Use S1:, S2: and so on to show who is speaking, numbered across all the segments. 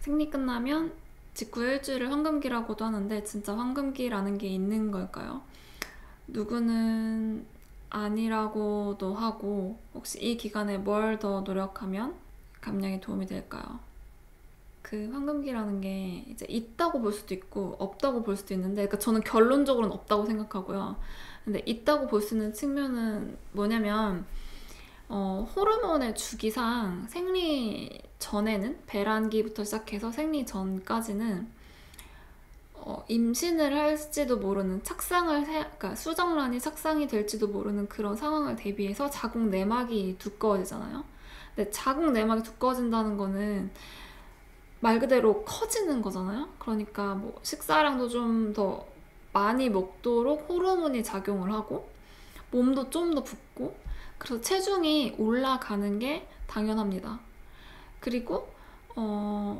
S1: 생리 끝나면 직후 일주일을 황금기라고도 하는데 진짜 황금기라는 게 있는 걸까요? 누구는 아니라고도 하고 혹시 이 기간에 뭘 더 노력하면 감량에 도움이 될까요? 그 황금기라는 게 이제 있다고 볼 수도 있고 없다고 볼 수도 있는데 그러니까 저는 결론적으로는 없다고 생각하고요. 근데 있다고 볼 수 있는 측면은 뭐냐면 호르몬의 주기상 생리 전에는 배란기부터 시작해서 생리 전까지는 임신을 할지도 모르는 그러니까 수정란이 착상이 될지도 모르는 그런 상황을 대비해서 자궁 내막이 두꺼워지잖아요. 근데 자궁 내막이 두꺼워진다는 거는 말 그대로 커지는 거잖아요. 그러니까 뭐 식사량도 좀 더 많이 먹도록 호르몬이 작용을 하고 몸도 좀 더 붓고 그래서 체중이 올라가는 게 당연합니다. 그리고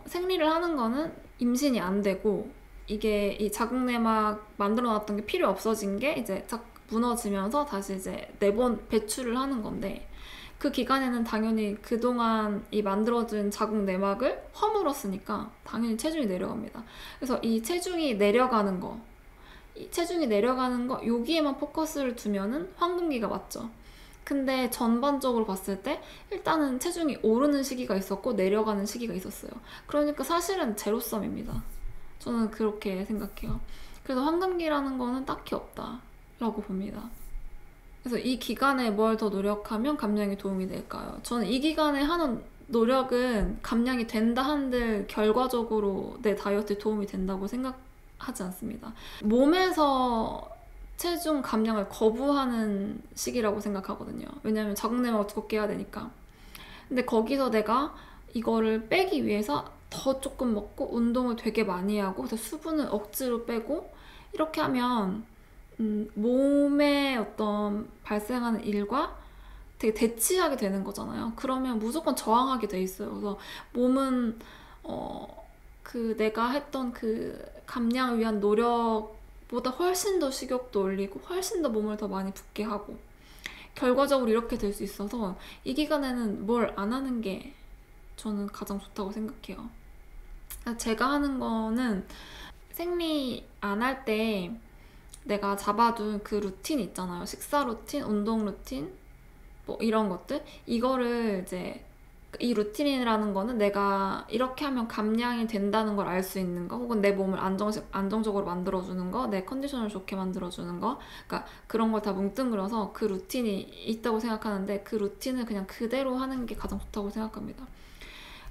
S1: 생리를 하는 거는 임신이 안 되고 이게 이 자궁내막 만들어 놨던 게 필요 없어진 게 이제 딱 무너지면서 다시 이제 내본 배출을 하는 건데 그 기간에는 당연히 그동안 이 만들어진 자궁내막을 허물었으니까 당연히 체중이 내려갑니다. 그래서 이 체중이 내려가는 거, 이 체중이 내려가는 거 여기에만 포커스를 두면은 황금기가 맞죠. 근데 전반적으로 봤을 때 일단은 체중이 오르는 시기가 있었고 내려가는 시기가 있었어요. 그러니까 사실은 제로섬입니다. 저는 그렇게 생각해요. 그래서 황금기라는 거는 딱히 없다라고 봅니다. 그래서 이 기간에 뭘 더 노력하면 감량에 도움이 될까요? 저는 이 기간에 하는 노력은 감량이 된다 한들 결과적으로 내 다이어트에 도움이 된다고 생각하지 않습니다. 몸에서 체중 감량을 거부하는 시기라고 생각하거든요. 왜냐면 자궁내막을 두껍게 해야 되니까. 근데 거기서 내가 이거를 빼기 위해서 더 조금 먹고 운동을 되게 많이 하고 그래서 수분을 억지로 빼고 이렇게 하면 몸에 어떤 발생하는 일과 되게 대치하게 되는 거잖아요. 그러면 무조건 저항하게 돼 있어요. 그래서 몸은 내가 했던 그 감량을 위한 노력보다 훨씬 더 식욕도 올리고 훨씬 더 몸을 더 많이 붓게 하고 결과적으로 이렇게 될 수 있어서 이 기간에는 뭘 안 하는 게 저는 가장 좋다고 생각해요. 제가 하는 거는 생리 안 할 때 내가 잡아둔 그 루틴 있잖아요. 식사 루틴, 운동 루틴, 뭐 이런 것들. 이거를 이제 이 루틴이라는 거는 내가 이렇게 하면 감량이 된다는 걸 알 수 있는 거, 혹은 내 몸을 안정적으로 만들어주는 거, 내 컨디션을 좋게 만들어주는 거, 그러니까 그런 걸 다 뭉뚱그려서 그 루틴이 있다고 생각하는데 그 루틴을 그냥 그대로 하는 게 가장 좋다고 생각합니다.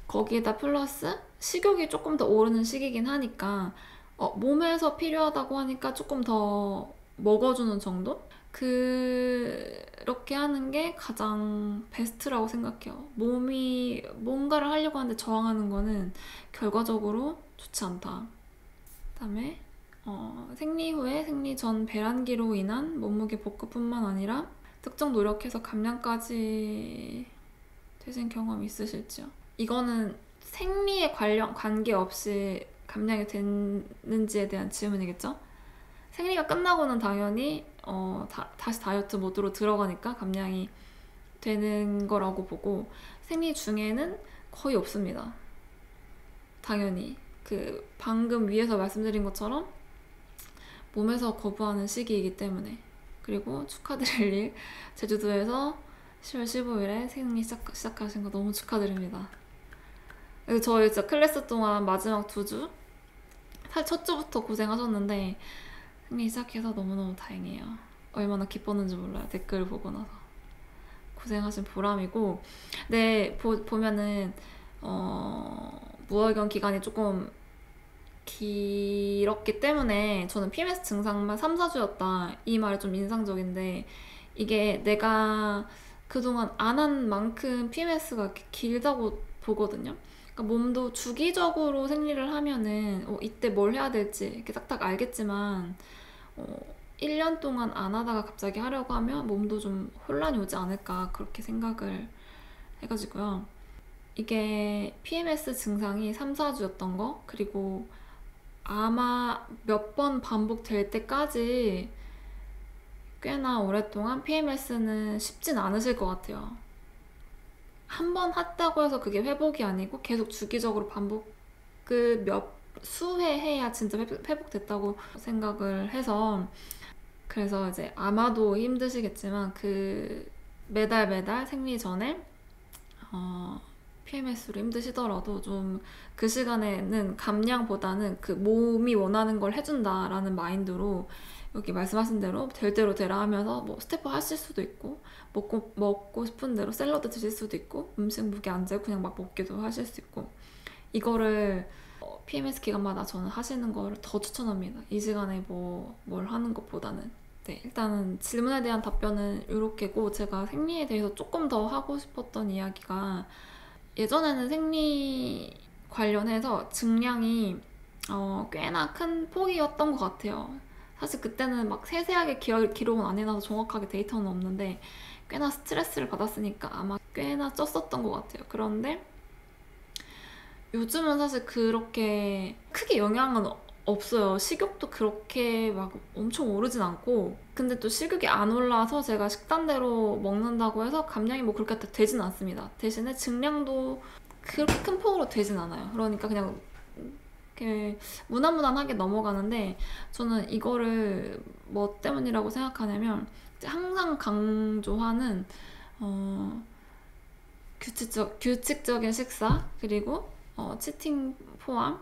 S1: 거기에다 플러스 식욕이 조금 더 오르는 시기긴 하니까 몸에서 필요하다고 하니까 조금 더 먹어주는 정도? 그렇게 하는 게 가장 베스트라고 생각해요. 몸이 뭔가를 하려고 하는데 저항하는 거는 결과적으로 좋지 않다. 그다음에 생리 후에 생리 전 배란기로 인한 몸무게 복구뿐만 아니라 특정 노력해서 감량까지 되신 경험 있으실지요? 이거는 생리에 관계없이 감량이 됐는지에 대한 질문이겠죠? 생리가 끝나고는 당연히 다시 다이어트 모드로 들어가니까 감량이 되는 거라고 보고 생리 중에는 거의 없습니다. 당연히 그 방금 위에서 말씀드린 것처럼 몸에서 거부하는 시기이기 때문에. 그리고 축하드릴 일, 제주도에서 10월 15일에 생리 시작하신 거 너무 축하드립니다. 그래서 저희 진짜 클래스 동안 마지막 2주 사실 첫 주부터 고생하셨는데 생리 시작해서 너무너무 다행이에요. 얼마나 기뻤는지 몰라요. 댓글 보고 나서. 고생하신 보람이고. 근데 보면은 무월경 기간이 조금 길었기 때문에 저는 PMS 증상만 3, 4주였다 이 말이 좀 인상적인데 이게 내가 그동안 안 한 만큼 PMS가 길다고 보거든요. 그러니까 몸도 주기적으로 생리를 하면은 이때 뭘 해야 될지 이렇게 딱딱 알겠지만 1년 동안 안 하다가 갑자기 하려고 하면 몸도 좀 혼란이 오지 않을까 그렇게 생각을 해가지고요. 이게 PMS 증상이 3, 4주였던 거 그리고 아마 몇 번 반복될 때까지 꽤나 오랫동안 PMS는 쉽진 않으실 것 같아요. 한 번 했다고 해서 그게 회복이 아니고 계속 주기적으로 그 몇 수회 해야 진짜 회복됐다고 생각을 해서, 그래서 이제 아마도 힘드시겠지만 그 매달 생리 전에 PMS로 힘드시더라도 좀 그 시간에는 감량보다는 그 몸이 원하는 걸 해준다라는 마인드로 여기 말씀하신 대로 될 대로 되라 하면서 뭐 스태프 하실 수도 있고, 먹고 싶은 대로 샐러드 드실 수도 있고, 음식 무게 안 재고 그냥 막 먹기도 하실 수 있고, 이거를 PMS 기간마다 저는 하시는 거를 더 추천합니다. 이 시간에 뭘 하는 것보다는. 네, 일단은 질문에 대한 답변은 이렇게고, 제가 생리에 대해서 조금 더 하고 싶었던 이야기가, 예전에는 생리 관련해서 증량이 꽤나 큰 폭이었던 것 같아요. 사실 그때는 막 세세하게 기록은 안 해놔서 정확하게 데이터는 없는데 꽤나 스트레스를 받았으니까 아마 꽤나 쪘었던 것 같아요. 그런데 요즘은 사실 그렇게 크게 영향은 없어요. 식욕도 그렇게 막 엄청 오르진 않고, 근데 또 식욕이 안 올라서 제가 식단대로 먹는다고 해서 감량이 뭐 그렇게 되진 않습니다. 대신에 증량도 그렇게 큰 폭으로 되진 않아요. 그러니까 그냥 이렇게 무난무난하게 넘어가는데, 저는 이거를 뭐 때문이라고 생각하냐면, 항상 강조하는 규칙적인 식사, 그리고 치팅 포함,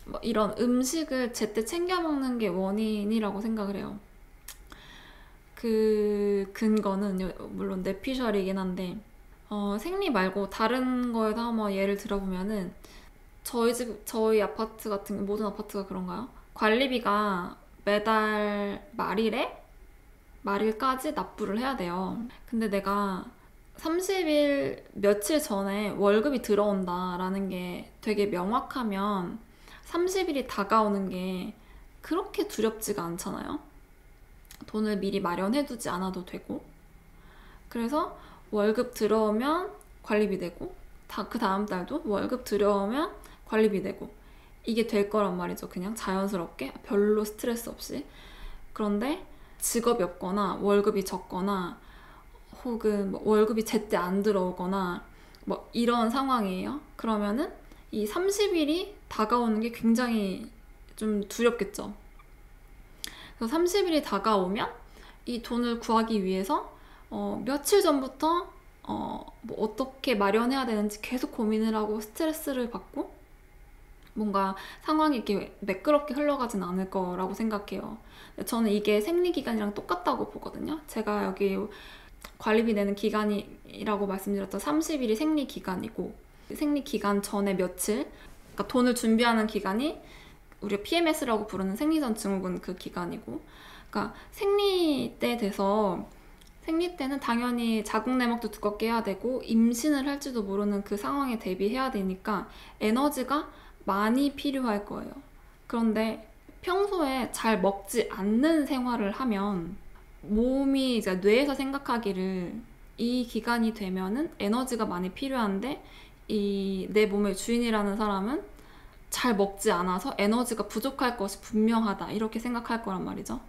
S1: 뭐 이런 음식을 제때 챙겨 먹는 게 원인이라고 생각을 해요. 그 근거는 물론 뇌피셜이긴 한데, 생리 말고 다른 거에서 한번 예를 들어보면은, 저희 아파트 같은 게, 모든 아파트가 그런가요? 관리비가 매달 말일까지 납부를 해야 돼요. 근데 내가 30일 며칠 전에 월급이 들어온다라는 게 되게 명확하면 30일이 다가오는 게 그렇게 두렵지가 않잖아요. 돈을 미리 마련해두지 않아도 되고, 그래서 월급 들어오면 관리비 내고, 그 다음 달도 월급 들어오면 관리비 내고, 이게 될 거란 말이죠. 그냥 자연스럽게, 별로 스트레스 없이. 그런데 직업이 없거나 월급이 적거나, 혹은 뭐 월급이 제때 안 들어오거나 뭐 이런 상황이에요. 그러면은 이 30일이 다가오는 게 굉장히 좀 두렵겠죠. 그래서 30일이 다가오면 이 돈을 구하기 위해서 며칠 전부터 뭐 어떻게 마련해야 되는지 계속 고민을 하고 스트레스를 받고, 뭔가 상황이 이렇게 매끄럽게 흘러가진 않을 거라고 생각해요. 저는 이게 생리기간이랑 똑같다고 보거든요. 제가 여기 관리비 내는 기간이라고 말씀드렸던 30일이 생리기간이고, 생리기간 전에 며칠, 그러니까 돈을 준비하는 기간이 우리가 PMS라고 부르는 생리전 증후군 그 기간이고, 그러니까 생리 때는 당연히 자궁 내막도 두껍게 해야 되고 임신을 할지도 모르는 그 상황에 대비해야 되니까 에너지가 많이 필요할 거예요. 그런데 평소에 잘 먹지 않는 생활을 하면 몸이 이제 뇌에서 생각하기를 이 기간이 되면은 에너지가 많이 필요한데 이 내 몸의 주인이라는 사람은 잘 먹지 않아서 에너지가 부족할 것이 분명하다, 이렇게 생각할 거란 말이죠.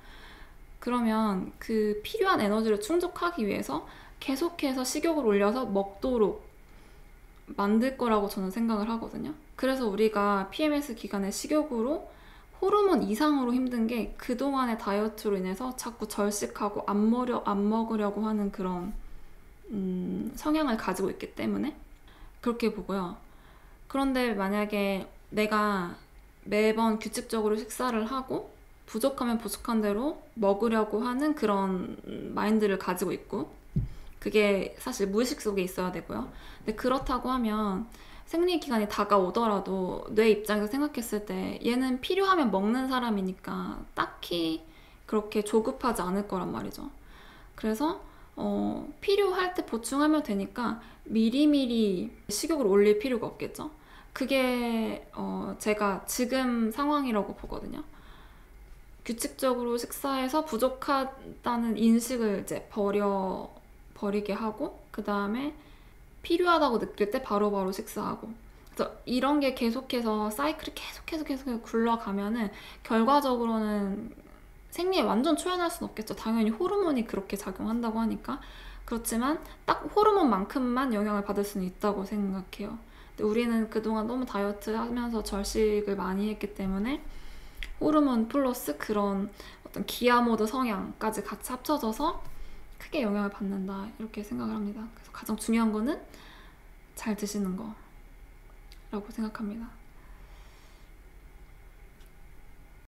S1: 그러면 그 필요한 에너지를 충족하기 위해서 계속해서 식욕을 올려서 먹도록 만들 거라고 저는 생각을 하거든요. 그래서 우리가 PMS 기간에 식욕으로 호르몬 이상으로 힘든 게 그동안의 다이어트로 인해서 자꾸 절식하고 안 먹으려고 하는 그런 성향을 가지고 있기 때문에 그렇게 보고요. 그런데 만약에 내가 매번 규칙적으로 식사를 하고 부족하면 부족한 대로 먹으려고 하는 그런 마인드를 가지고 있고, 그게 사실 무의식 속에 있어야 되고요. 근데 그렇다고 하면 생리기간이 다가오더라도 뇌 입장에서 생각했을 때 얘는 필요하면 먹는 사람이니까 딱히 그렇게 조급하지 않을 거란 말이죠. 그래서 필요할 때 보충하면 되니까 미리미리 식욕을 올릴 필요가 없겠죠. 그게 제가 지금 상황이라고 보거든요. 규칙적으로 식사해서 부족하다는 인식을 이제 버리게 하고, 그 다음에 필요하다고 느낄 때 바로바로 식사하고, 그래서 이런 게 계속해서 사이클이 계속 굴러가면은 결과적으로는 생리에 완전 초연할 수는 없겠죠. 당연히 호르몬이 그렇게 작용한다고 하니까. 그렇지만 딱 호르몬만큼만 영향을 받을 수는 있다고 생각해요. 근데 우리는 그동안 너무 다이어트 하면서 절식을 많이 했기 때문에 호르몬 플러스 그런 어떤 기아모드 성향까지 같이 합쳐져서 크게 영향을 받는다 이렇게 생각을 합니다. 그래서 가장 중요한 거는 잘 드시는 거라고 생각합니다.